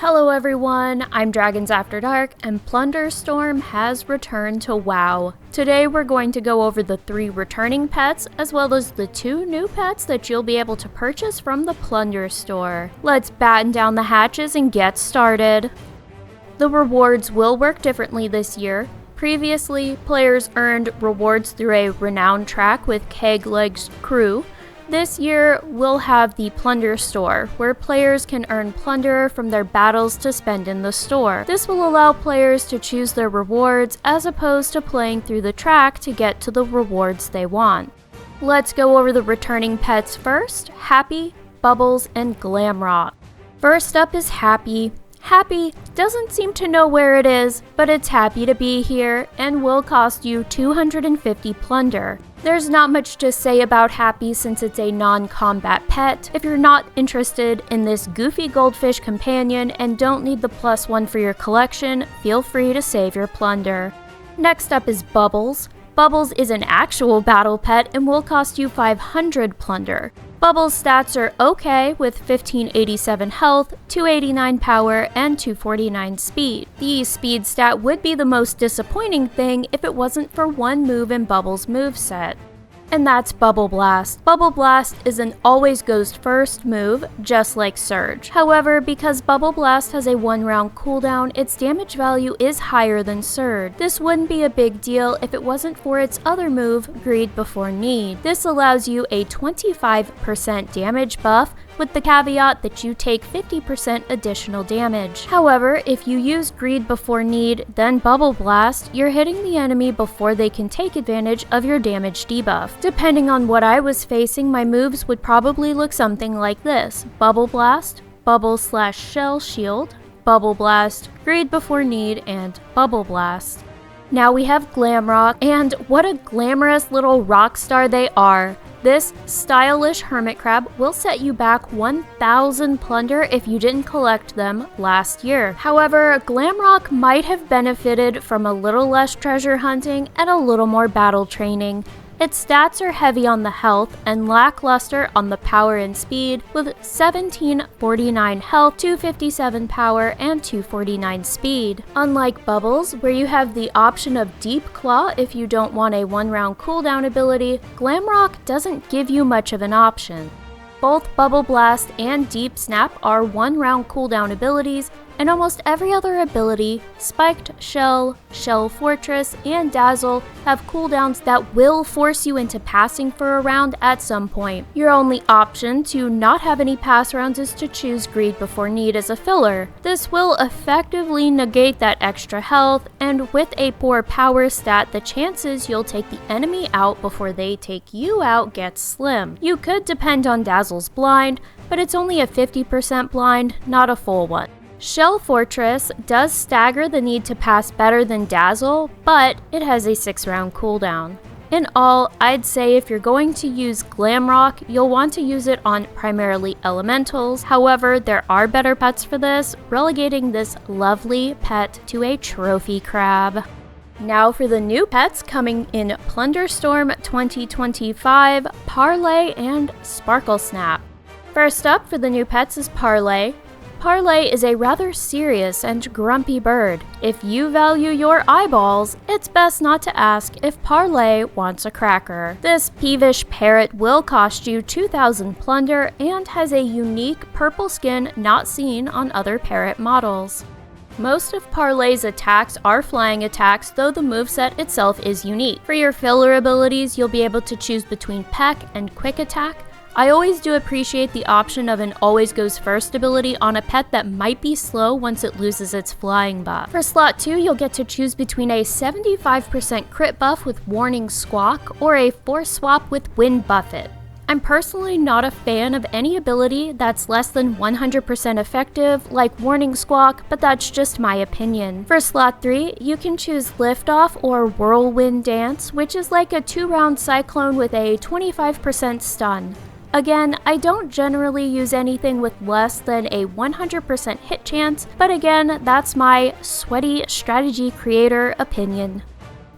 Hello everyone, I'm Dragons After Dark, and Plunderstorm has returned to WoW. Today we're going to go over the 3 returning pets, as well as the 2 new pets that you'll be able to purchase from the Plunder store. Let's batten down the hatches and get started. The rewards will work differently this year. Previously, players earned rewards through a renowned track with Kegleg's crew. This year, we'll have the Plunder store, where players can earn plunder from their battles to spend in the store. This will allow players to choose their rewards as opposed to playing through the track to get to the rewards they want. Let's go over the returning pets first: Happy, Bubbles, and Glamrock. First up is Happy. Happy doesn't seem to know where it is, but it's happy to be here and will cost you 250 plunder. There's not much to say about Happy since it's a non-combat pet. If you're not interested in this goofy goldfish companion and don't need the +1 for your collection, feel free to save your plunder. Next up is Bubbles. Bubbles is an actual battle pet and will cost you 500 plunder. Bubbles' stats are okay with 1587 health, 289 power, and 249 speed. The speed stat would be the most disappointing thing if it wasn't for one move in Bubbles' moveset. And that's Bubble Blast. Bubble Blast is an always goes first move, just like Surge. However, because Bubble Blast has a 1-round cooldown, its damage value is higher than Surge. This wouldn't be a big deal if it wasn't for its other move, Greed Before Need. This allows you a 25% damage buff, with the caveat that you take 50% additional damage. However, if you use Greed Before Need, then Bubble Blast, you're hitting the enemy before they can take advantage of your damage debuff. Depending on what I was facing, my moves would probably look something like this: Bubble Blast, Bubble/Shell Shield, Bubble Blast, Greed Before Need, and Bubble Blast. Now we have Glamrock, and what a glamorous little rock star they are. This stylish hermit crab will set you back 1,000 plunder if you didn't collect them last year. However, Glamrock might have benefited from a little less treasure hunting and a little more battle training. Its stats are heavy on the health and lackluster on the power and speed, with 1749 health, 257 power, and 249 speed. Unlike Bubbles, where you have the option of Deep Claw if you don't want a 1-round cooldown ability, Glamrock doesn't give you much of an option. Both Bubble Blast and Deep Snap are 1-round cooldown abilities, and almost every other ability, Spiked Shell, Shell Fortress, and Dazzle, have cooldowns that will force you into passing for a round at some point. Your only option to not have any pass rounds is to choose Greed Before Need as a filler. This will effectively negate that extra health, and with a poor power stat, the chances you'll take the enemy out before they take you out gets slim. You could depend on Dazzle's blind, but it's only a 50% blind, not a full one. Shell Fortress does stagger the need to pass better than Dazzle, but it has a 6-round cooldown. In all, I'd say if you're going to use Glamrock, you'll want to use it on primarily elementals. However, there are better pets for this, relegating this lovely pet to a trophy crab. Now for the new pets coming in Plunderstorm 2025, Parlay and Sparkle Snap. First up for the new pets is Parlay. Parlay is a rather serious and grumpy bird. If you value your eyeballs, it's best not to ask if Parlay wants a cracker. This peevish parrot will cost you 2,000 plunder and has a unique purple skin not seen on other parrot models. Most of Parlay's attacks are flying attacks, though the moveset itself is unique. For your filler abilities, you'll be able to choose between Peck and Quick Attack. I always do appreciate the option of an always goes first ability on a pet that might be slow once it loses its flying buff. For slot 2, you'll get to choose between a 75% crit buff with Warning Squawk or a force swap with Wind Buffet. I'm personally not a fan of any ability that's less than 100% effective, like Warning Squawk, but that's just my opinion. For slot 3, you can choose Liftoff or Whirlwind Dance, which is like a 2-round cyclone with a 25% stun. Again, I don't generally use anything with less than a 100% hit chance, but again, that's my sweaty strategy creator opinion.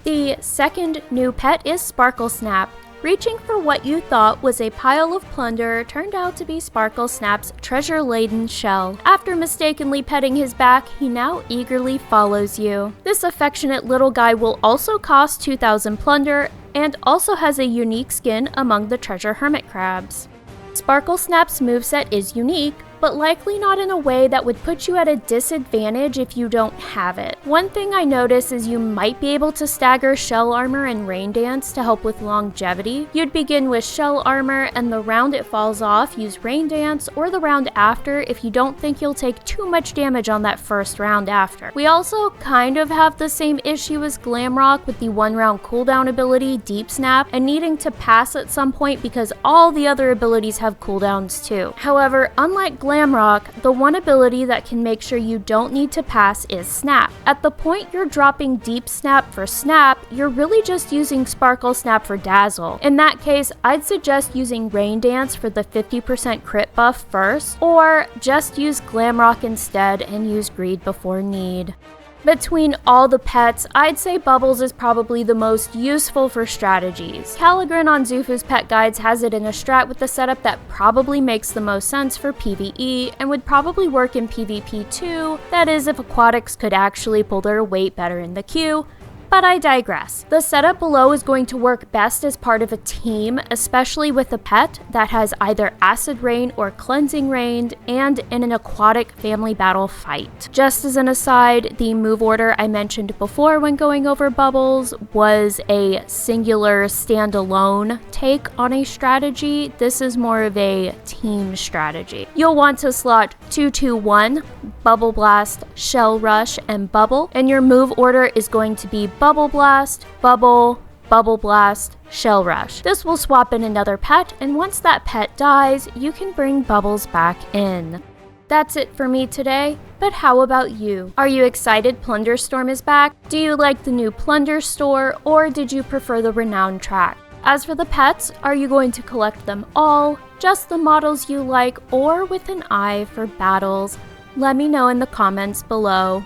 The second new pet is Sparkle Snap. Reaching for what you thought was a pile of plunder turned out to be Sparkle Snap's treasure-laden shell. After mistakenly petting his back, he now eagerly follows you. This affectionate little guy will also cost 2,000 plunder and also has a unique skin among the treasure hermit crabs. Sparkle Snap's moveset is unique, but likely not in a way that would put you at a disadvantage if you don't have it. One thing I notice is you might be able to stagger Shell Armor and Rain Dance to help with longevity. You'd begin with Shell Armor, and the round it falls off, use Rain Dance, or the round after if you don't think you'll take too much damage on that first round after. We also kind of have the same issue as Glamrock with the 1 round cooldown ability, Deep Snap, and needing to pass at some point because all the other abilities have cooldowns too. However, unlike Glamrock, the one ability that can make sure you don't need to pass is Snap. At the point you're dropping Deep Snap for Snap, you're really just using Sparkle Snap for Dazzle. In that case, I'd suggest using Rain Dance for the 50% crit buff first, or just use Glamrock instead and use Greed before need. Between all the pets, I'd say Bubbles is probably the most useful for strategies. Caligrin on Zufu's pet guides has it in a strat with the setup that probably makes the most sense for PvE and would probably work in PvP too, that is if aquatics could actually pull their weight better in the queue. But I digress. The setup below is going to work best as part of a team, especially with a pet that has either Acid Rain or Cleansing Rain and in an aquatic family battle fight. Just as an aside, the move order I mentioned before when going over Bubbles was a singular standalone take on a strategy. This is more of a team strategy. You'll want to slot 2-2-1, Bubble Blast, Shell Rush, and Bubble, and your move order is going to be Bubble Blast, Bubble, Bubble Blast, Shell Rush. This will swap in another pet, and once that pet dies, you can bring Bubbles back in. That's it for me today, but how about you? Are you excited Plunderstorm is back? Do you like the new Plunder store, or did you prefer the Renown track? As for the pets, are you going to collect them all, just the models you like, or with an eye for battles? Let me know in the comments below.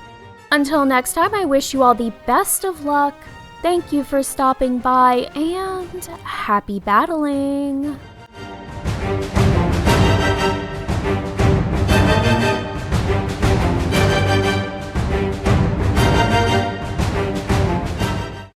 Until next time, I wish you all the best of luck. Thank you for stopping by, and happy battling!